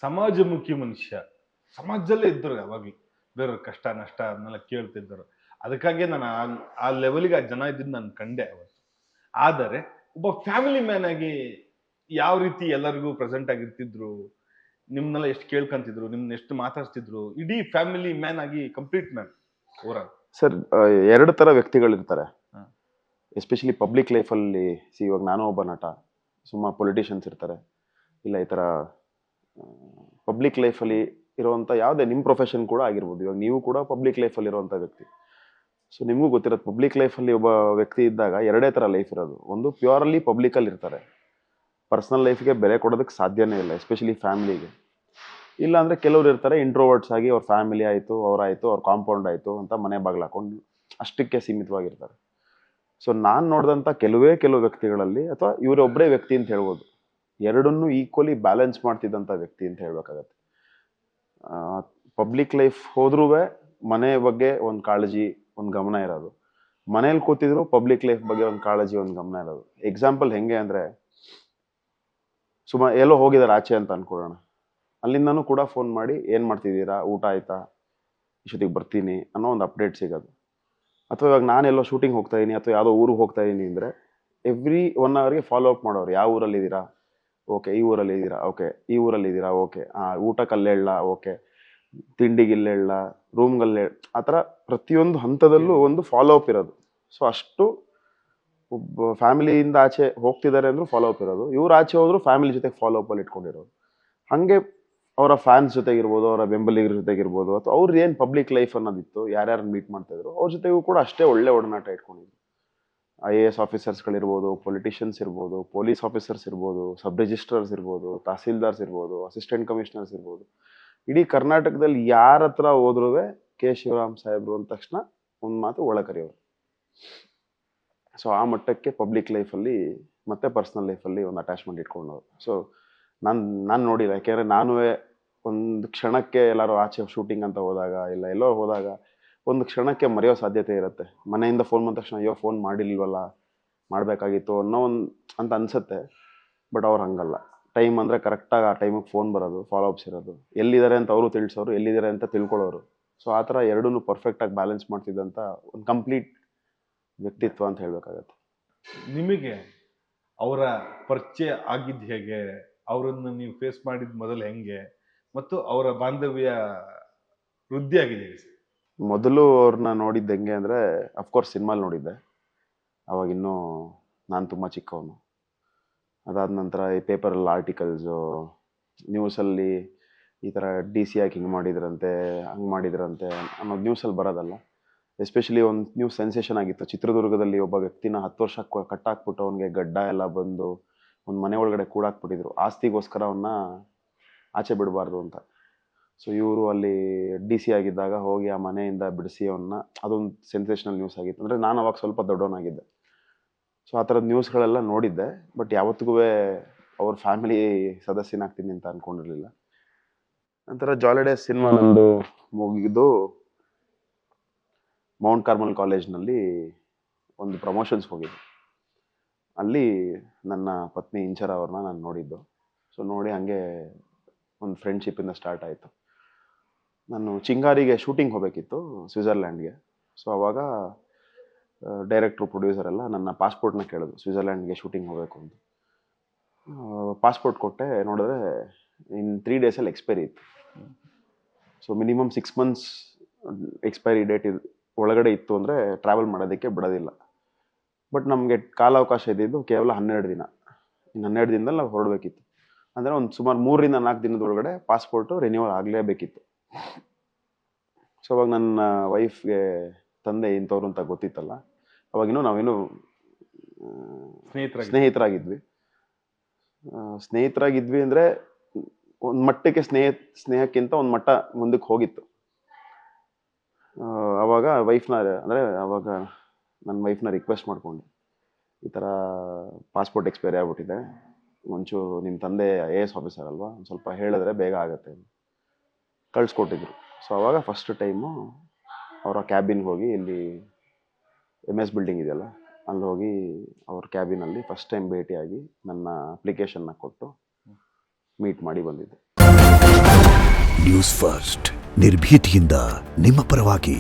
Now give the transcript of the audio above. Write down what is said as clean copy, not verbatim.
ಸಮಾಜಮುಖಿ ಮನುಷ್ಯ. ಸಮಾಜದಲ್ಲೇ ಇದ್ದರು ಯಾವಾಗ್ಲೂ. ಬೇರೆಯವ್ರ ಕಷ್ಟ, ನಷ್ಟ ಅದನ್ನೆಲ್ಲ ಕೇಳ್ತಿದ್ದರು. ಅದಕ್ಕಾಗಿಯೇ ನಾನು ಆ ಲೆವೆಲ್‌ಗೆ ಆ ಜನ ಇದ್ದಿದ್ದು ನಾನು ಕಂಡೆ ಅವತ್ತು. ಆದರೆ ಒಬ್ಬ ಫ್ಯಾಮಿಲಿ ಮ್ಯಾನ್ ಆಗಿ ಯಾವ ರೀತಿ ಎಲ್ಲರಿಗೂ ಪ್ರೆಸೆಂಟ್ ಆಗಿರ್ತಿದ್ರು, ನಿಮ್ನೆಲ್ಲ ಎಷ್ಟು ಕೇಳ್ಕೊಂತಿದ್ರು, ನಿಮ್ನ ಎಷ್ಟು ಮಾತಾಡ್ಸ್ತಿದ್ರು, ಇಡೀ ಫ್ಯಾಮಿಲಿ ಮ್ಯಾನ್ ಆಗಿ ಕಂಪ್ಲೀಟ್ ಮ್ಯಾನ್ ಓವರಾಲ್. ಸರ್, 2 ತರ ವ್ಯಕ್ತಿಗಳಿರ್ತಾರೆ. ಹ. ಎಸ್ಪೆಷಲಿ ಪಬ್ಲಿಕ್ ಲೈಫಲ್ಲಿ. ಇವಾಗ ನಾನು ಒಬ್ಬ ನಟ, ಸುಮಾರು ಪೊಲಿಟಿಷಿಯನ್ಸ್ ಇರ್ತಾರೆ. ಇಲ್ಲ ಈ ಥರ ಪಬ್ಲಿಕ್ ಲೈಫಲ್ಲಿ ಇರುವಂಥ ಯಾವುದೇ ನಿಮ್ಮ ಪ್ರೊಫೆಷನ್ ಕೂಡ ಆಗಿರ್ಬೋದು. ಇವಾಗ ನೀವು ಕೂಡ ಪಬ್ಲಿಕ್ ಲೈಫಲ್ಲಿ ಇರುವಂಥ ವ್ಯಕ್ತಿ. ಸೊ ನಿಮಗೂ ಗೊತ್ತಿರೋದು, ಪಬ್ಲಿಕ್ ಲೈಫಲ್ಲಿ ಒಬ್ಬ ವ್ಯಕ್ತಿ ಇದ್ದಾಗ 2 ಥರ ಲೈಫ್ ಇರೋದು. ಒಂದು ಪ್ಯೂರಲ್ಲಿ ಪಬ್ಲಿಕಲ್ಲಿ ಇರ್ತಾರೆ, ಪರ್ಸ್ನಲ್ ಲೈಫ್ಗೆ ಬೆಲೆ ಕೊಡೋದಕ್ಕೆ ಸಾಧ್ಯನೇ ಇಲ್ಲ, ಎಸ್ಪೆಷಲಿ ಫ್ಯಾಮಿಲಿಗೆ. ಇಲ್ಲಾಂದರೆ ಕೆಲವ್ರು ಇರ್ತಾರೆ ಇಂಟ್ರೋವರ್ಟ್ಸ್ ಆಗಿ, ಅವ್ರ ಫ್ಯಾಮಿಲಿ ಆಯಿತು, ಅವರಾಯಿತು, ಅವ್ರ ಕಾಂಪೌಂಡ್ ಆಯಿತು ಅಂತ ಮನೆ ಬಾಗಿಲು ಹಾಕೊಂಡು ಅಷ್ಟಕ್ಕೆ ಸೀಮಿತವಾಗಿರ್ತಾರೆ. ಸೊ ನಾನು ನೋಡಿದಂಥ ಕೆಲವು ವ್ಯಕ್ತಿಗಳಲ್ಲಿ, ಅಥವಾ ಇವರೊಬ್ಬರೇ ವ್ಯಕ್ತಿ ಅಂತ ಹೇಳ್ಬೋದು, ಎರಡನ್ನೂ ಈಕ್ವಲಿ ಬ್ಯಾಲೆನ್ಸ್ ಮಾಡ್ತಿದ್ದಂಥ ವ್ಯಕ್ತಿ ಅಂತ ಹೇಳ್ಬೇಕಾಗತ್ತೆ. ಪಬ್ಲಿಕ್ ಲೈಫ್ ಹೋದ್ರೂ ಮನೆ ಬಗ್ಗೆ ಒಂದು ಕಾಳಜಿ, ಒಂದು ಗಮನ ಇರೋದು. ಮನೇಲಿ ಕೂತಿದ್ರು ಪಬ್ಲಿಕ್ ಲೈಫ್ ಬಗ್ಗೆ ಒಂದು ಕಾಳಜಿ, ಒಂದು ಗಮನ ಇರೋದು. ಎಕ್ಸಾಂಪಲ್ ಹೆಂಗೆ ಅಂದರೆ, ಎಲ್ಲೋ ಹೋಗಿದ್ದಾರೆ ಆಚೆ ಅಂತ ಅನ್ಕೊಳ್ಳೋಣ, ಅಲ್ಲಿಂದನೂ ಕೂಡ ಫೋನ್ ಮಾಡಿ ಏನು ಮಾಡ್ತಿದ್ದೀರಾ, ಊಟ ಆಯಿತಾ, ಇಷ್ಟೊತ್ತಿಗೆ ಬರ್ತೀನಿ ಅನ್ನೋ ಒಂದು ಅಪ್ಡೇಟ್ ಸಿಗೋದು. ಅಥವಾ ಇವಾಗ ನಾನೆಲ್ಲೋ ಶೂಟಿಂಗ್ ಹೋಗ್ತಾ ಇದ್ದೀನಿ, ಅಥವಾ ಯಾವುದೋ ಊರಿಗೆ ಹೋಗ್ತಾ ಇದ್ದೀನಿ ಅಂದರೆ ಎವ್ರಿ 1 ಅವರ್ಗೆ ಫಾಲೋ ಅಪ್ ಮಾಡೋರು. ಯಾವ ಊರಲ್ಲಿದ್ದೀರಾ, ಓಕೆ. ಈ ಊರಲ್ಲಿದ್ದೀರಾ, ಓಕೆ. ಈ ಊರಲ್ಲಿದ್ದೀರಾ, ಓಕೆ. ಊಟಕ್ಕಲ್ಲೇ ಹೇಳ, ಓಕೆ. ತಿಂಡಿಗಿಲ್ಲೇ ಹೇಳ, ರೂಮ್ಗಲ್ಲೇ, ಆ ಥರ ಪ್ರತಿಯೊಂದು ಹಂತದಲ್ಲೂ ಒಂದು ಫಾಲೋ ಅಪ್ ಇರೋದು. ಸೊ ಅಷ್ಟು ಒಬ್ಬ ಫ್ಯಾಮಿಲಿಯಿಂದ ಆಚೆ ಹೋಗ್ತಿದ್ದಾರೆ ಅಂದರೂ ಫಾಲೋ ಅಪ್ ಇರೋದು. ಇವ್ರು ಆಚೆ ಹೋದ್ರು ಫ್ಯಾಮಿಲಿ ಜೊತೆಗೆ ಫಾಲೋ ಅಪ್ಪಲ್ಲಿ ಇಟ್ಕೊಂಡಿರೋದು. ಹಾಗೆ ಅವರ ಫ್ಯಾನ್ಸ್ ಜೊತೆಗಿರ್ಬೋದು, ಅವರ ಬೆಂಬಲಿಗರ ಜೊತೆಗಿರ್ಬೋದು, ಅಥವಾ ಅವ್ರು ಏನು ಪಬ್ಲಿಕ್ ಲೈಫ್ ಅನ್ನೋದಿತ್ತು, ಯಾರ್ಯಾರು ಮೀಟ್ ಮಾಡ್ತಾಯಿದ್ರು ಅವ್ರ ಜೊತೆಗೂ ಕೂಡ ಅಷ್ಟೇ ಒಳ್ಳೆ ಒಡನಾಟ ಇಟ್ಕೊಂಡಿದ್ರು. IAS ಆಫೀಸರ್ಸ್ಗಳಿರ್ಬೋದು, ಪೊಲಿಟಿಷಿಯನ್ಸ್ ಇರ್ಬೋದು, ಪೊಲೀಸ್ ಆಫೀಸರ್ಸ್ ಇರ್ಬೋದು, ಸಬ್ ರಿಜಿಸ್ಟ್ರರ್ಸ್ ಇರ್ಬೋದು, ತಹಸೀಲ್ದಾರ್ಸ್ ಇರ್ಬೋದು, ಅಸಿಸ್ಟೆಂಟ್ ಕಮಿಷನರ್ಸ್ ಇರ್ಬೋದು. ಇಡೀ ಕರ್ನಾಟಕದಲ್ಲಿ ಯಾರ ಹತ್ರ ಹೋದ್ರೂ ಕೆ ಶಿವರಾಮ್ ಸಾಹೇಬ್ರು ಅಂದ ತಕ್ಷಣ ಒಂದು ಮಾತು ಒಳ ಕರೆಯೋರು. ಸೊ ಆ ಮಟ್ಟಕ್ಕೆ ಪಬ್ಲಿಕ್ ಲೈಫಲ್ಲಿ ಮತ್ತು ಪರ್ಸ್ನಲ್ ಲೈಫಲ್ಲಿ ಒಂದು ಅಟ್ಯಾಚ್ಮೆಂಟ್ ಇಟ್ಕೊಂಡವ್ರು. ಸೊ ನಾನು ನೋಡಿಲ್ಲ, ಯಾಕೆಂದರೆ ನಾನು ಒಂದು ಕ್ಷಣಕ್ಕೆ ಎಲ್ಲರೂ ಆಚೆ ಶೂಟಿಂಗ್ ಅಂತ ಹೋದಾಗ, ಇಲ್ಲ ಎಲ್ಲೋ ಹೋದಾಗ ಒಂದು ಕ್ಷಣಕ್ಕೆ ಮರೆಯೋ ಸಾಧ್ಯತೆ ಇರುತ್ತೆ. ಮನೆಯಿಂದ ಫೋನ್ ಬಂದ ತಕ್ಷಣ ಅಯ್ಯೋ ಫೋನ್ ಮಾಡಿಲ್ವಲ್ಲ, ಮಾಡಬೇಕಾಗಿತ್ತು ಅನ್ನೋ ಅಂತ ಅನಿಸುತ್ತೆ. ಬಟ್ ಅವ್ರು ಹಂಗಲ್ಲ. ಟೈಮ್ ಅಂದರೆ ಕರೆಕ್ಟಾಗಿ ಆ ಟೈಮಿಗೆ ಫೋನ್ ಬರೋದು, ಫಾಲೋ ಅಪ್ಸ್ ಇರೋದು, ಎಲ್ಲಿದ್ದಾರೆ ಅಂತ ಅವರು ತಿಳಿಸೋರು, ಎಲ್ಲಿದ್ದಾರೆ ಅಂತ ತಿಳ್ಕೊಳ್ಳೋರು. ಸೊ ಆ ಥರ ಎರಡೂ ಪರ್ಫೆಕ್ಟಾಗಿ ಬ್ಯಾಲೆನ್ಸ್ ಮಾಡ್ತಿದ್ದಂಥ ಒಂದು ಕಂಪ್ಲೀಟ್ ವ್ಯಕ್ತಿತ್ವ ಅಂತ ಹೇಳಬೇಕಾಗತ್ತೆ. ನಿಮಗೆ ಅವರ ಪರಿಚಯ ಆಗಿದ್ದು ಹೇಗೆ, ಅವರನ್ನು ನೀವು ಫೇಸ್ ಮಾಡಿದ ಮೊದಲು ಹೆಂಗೆ, ಮತ್ತು ಅವರ ಬಾಂಧವ್ಯ ವೃದ್ಧಿ ಆಗಿದೆ? ಮೊದಲು ಅವ್ರನ್ನ ನೋಡಿದ್ದು ಹೆಂಗೆ ಅಂದರೆ, ಅಫ್ಕೋರ್ಸ್ ಸಿನಿಮಾಲಿ ನೋಡಿದ್ದೆ. ಅವಾಗಿನ್ನೂ ನಾನು ತುಂಬ ಚಿಕ್ಕವನು. ಅದಾದ ನಂತರ ಈ ಪೇಪರಲ್ಲಿ ಆರ್ಟಿಕಲ್ಸು, ನ್ಯೂಸಲ್ಲಿ ಈ ಥರ DC ಯಾಕೆ ಹಿಂಗೆ ಮಾಡಿದ್ರಂತೆ, ಹಂಗೆ ಮಾಡಿದ್ರಂತೆ ಅನ್ನೋದು ನ್ಯೂಸಲ್ಲಿ ಬರೋದಲ್ಲ. ಎಸ್ಪೆಷಲಿ ಒಂದು ನ್ಯೂಸ್ ಸೆನ್ಸೇಷನ್ ಆಗಿತ್ತು. ಚಿತ್ರದುರ್ಗದಲ್ಲಿ ಒಬ್ಬ ವ್ಯಕ್ತಿನ 10 ವರ್ಷ ಕಟ್ಟಾಕ್ಬಿಟ್ಟು ಅವನಿಗೆ ಗಡ್ಡ ಎಲ್ಲ ಬಂದು ಒಂದು ಮನೆ ಒಳಗಡೆ ಕೂಡಾಕ್ಬಿಟ್ಟಿದ್ರು, ಆಸ್ತಿಗೋಸ್ಕರ ಅವನ್ನ ಆಚೆ ಬಿಡಬಾರ್ದು ಅಂತ. ಸೊ ಇವರು ಅಲ್ಲಿ DC ಆಗಿದ್ದಾಗ ಹೋಗಿ ಆ ಮನೆಯಿಂದ ಬಿಡಿಸಿ ಅವನ್ನ, ಅದೊಂದು ಸೆನ್ಸೇಷನಲ್ ನ್ಯೂಸ್ ಆಗಿತ್ತು. ಅಂದರೆ ನಾನು ಅವಾಗ ಸ್ವಲ್ಪ ದೊಡ್ಡವನಾಗಿದ್ದೆ. ಸೊ ಆ ಥರದ ನ್ಯೂಸ್ಗಳೆಲ್ಲ ನೋಡಿದ್ದೆ. ಬಟ್ ಯಾವತ್ತಿಗೂ ಅವ್ರ ಫ್ಯಾಮಿಲಿ ಸದಸ್ಯನಾಗ್ತೀನಿ ಅಂತ ಅಂದ್ಕೊಂಡಿರಲಿಲ್ಲ. ನಂತರ ಜಾಲಿಡೇಸ್ ಸಿನಿಮಾ ನಂದು ಮುಗಿದು ಮೌಂಟ್ ಕಾರ್ಮಲ್ ಕಾಲೇಜ್ನಲ್ಲಿ ಒಂದು ಪ್ರಮೋಷನ್ಸ್ಗೆ ಹೋಗಿದ್ದೆ. ಅಲ್ಲಿ ನನ್ನ ಪತ್ನಿ ಇಂಚರ ಅವ್ರನ್ನ ನಾನು ನೋಡಿದ್ದು. ಸೊ ನೋಡಿ ಹಾಗೆ ಒಂದು ಫ್ರೆಂಡ್ಶಿಪ್ಪಿಂದ ಸ್ಟಾರ್ಟ್ ಆಯಿತು. ನಾನು ಚಿಂಗಾರಿಗೆ ಶೂಟಿಂಗ್ ಹೋಗಬೇಕಿತ್ತು ಸ್ವಿಟ್ಜರ್ಲ್ಯಾಂಡ್ಗೆ. ಸೊ ಅವಾಗ ಡೈರೆಕ್ಟ್ರು, ಪ್ರೊಡ್ಯೂಸರ್ ಎಲ್ಲ ನನ್ನ ಪಾಸ್ಪೋರ್ಟ್ನ ಕೇಳಿದ್ರು, ಸ್ವಿಟ್ಜರ್ಲ್ಯಾಂಡ್ಗೆ ಶೂಟಿಂಗ್ ಹೋಗಬೇಕು ಅಂತ. ಪಾಸ್ಪೋರ್ಟ್ ಕೊಟ್ಟೆ, ನೋಡಿದ್ರೆ ಇನ್ 3 ಡೇಸಲ್ಲಿ ಎಕ್ಸ್ಪೈರಿ ಇತ್ತು. So minimum 6 months expiry date ಒಳಗಡೆ ಇತ್ತು ಅಂದರೆ ಟ್ರಾವೆಲ್ ಮಾಡೋದಕ್ಕೆ ಬಿಡೋದಿಲ್ಲ. ಬಟ್ ನಮಗೆ ಕಾಲಾವಕಾಶ ಇದ್ದಿದ್ದು ಕೇವಲ 12 ದಿನ. ಇನ್ನು 12 ದಿನದಲ್ಲಿ ನಾವು ಹೊರಡಬೇಕಿತ್ತು. ಅಂದರೆ ಒಂದು ಸುಮಾರು 3 ರಿಂದ 4 ದಿನದೊಳಗಡೆ ಪಾಸ್ಪೋರ್ಟು ರಿನ್ಯೂವಲ್ ಆಗಲೇಬೇಕಿತ್ತು. ಸೊ ಅವಾಗ ನನ್ನ ವೈಫ್ಗೆ ತಂದೆ ಇಂಥವ್ರು ಅಂತ ಗೊತ್ತಿತ್ತಲ್ಲ. ಅವಾಗಿನ್ನೂ ನಾವೇನು ಸ್ನೇಹಿತರಾಗಿದ್ವಿ ಅಂದರೆ ಒಂದು ಮಟ್ಟಕ್ಕೆ ಸ್ನೇಹಕ್ಕಿಂತ ಒಂದು ಮಟ್ಟ ಮುಂದಕ್ಕೆ ಹೋಗಿತ್ತು. ಅವಾಗ ವೈಫ್ನ, ಅಂದರೆ ಅವಾಗ ನನ್ನ ವೈಫ್ನ ರಿಕ್ವೆಸ್ಟ್ ಮಾಡಿಕೊಂಡು, ಈ ಥರ ಪಾಸ್ಪೋರ್ಟ್ ಎಕ್ಸ್ಪೈರಿ ಆಗ್ಬಿಟ್ಟಿದೆ, ಒಂಚೂರು ನಿಮ್ಮ ತಂದೆ IAS ಆಫೀಸರ್ ಅಲ್ವಾ, ಒಂದು ಸ್ವಲ್ಪ ಹೇಳಿದ್ರೆ ಬೇಗ ಆಗುತ್ತೆ, ಕಳಿಸ್ಕೊಟ್ಟಿದ್ರು. ಸೊ ಅವಾಗ ಫಸ್ಟ್ ಟೈಮು ಅವರ ಕ್ಯಾಬಿನ್ಗೆ ಹೋಗಿ, ಇಲ್ಲಿ MS ಬಿಲ್ಡಿಂಗ್ ಇದೆಯಲ್ಲ, ಅಲ್ಲಿ ಹೋಗಿ ಅವ್ರ ಕ್ಯಾಬಿನಲ್ಲಿ ಫಸ್ಟ್ ಟೈಮ್ ಭೇಟಿಯಾಗಿ ನನ್ನ ಅಪ್ಲಿಕೇಶನ್ನ ಕೊಟ್ಟು ಮೀಟ್ ಮಾಡಿ ಬಂದಿದ್ದೆ. ನ್ಯೂಸ್ ಫಸ್ಟ್ ನಿರ್ಭೀತಿಯಿಂದ ನಿಮ್ಮ ಪರವಾಗಿ.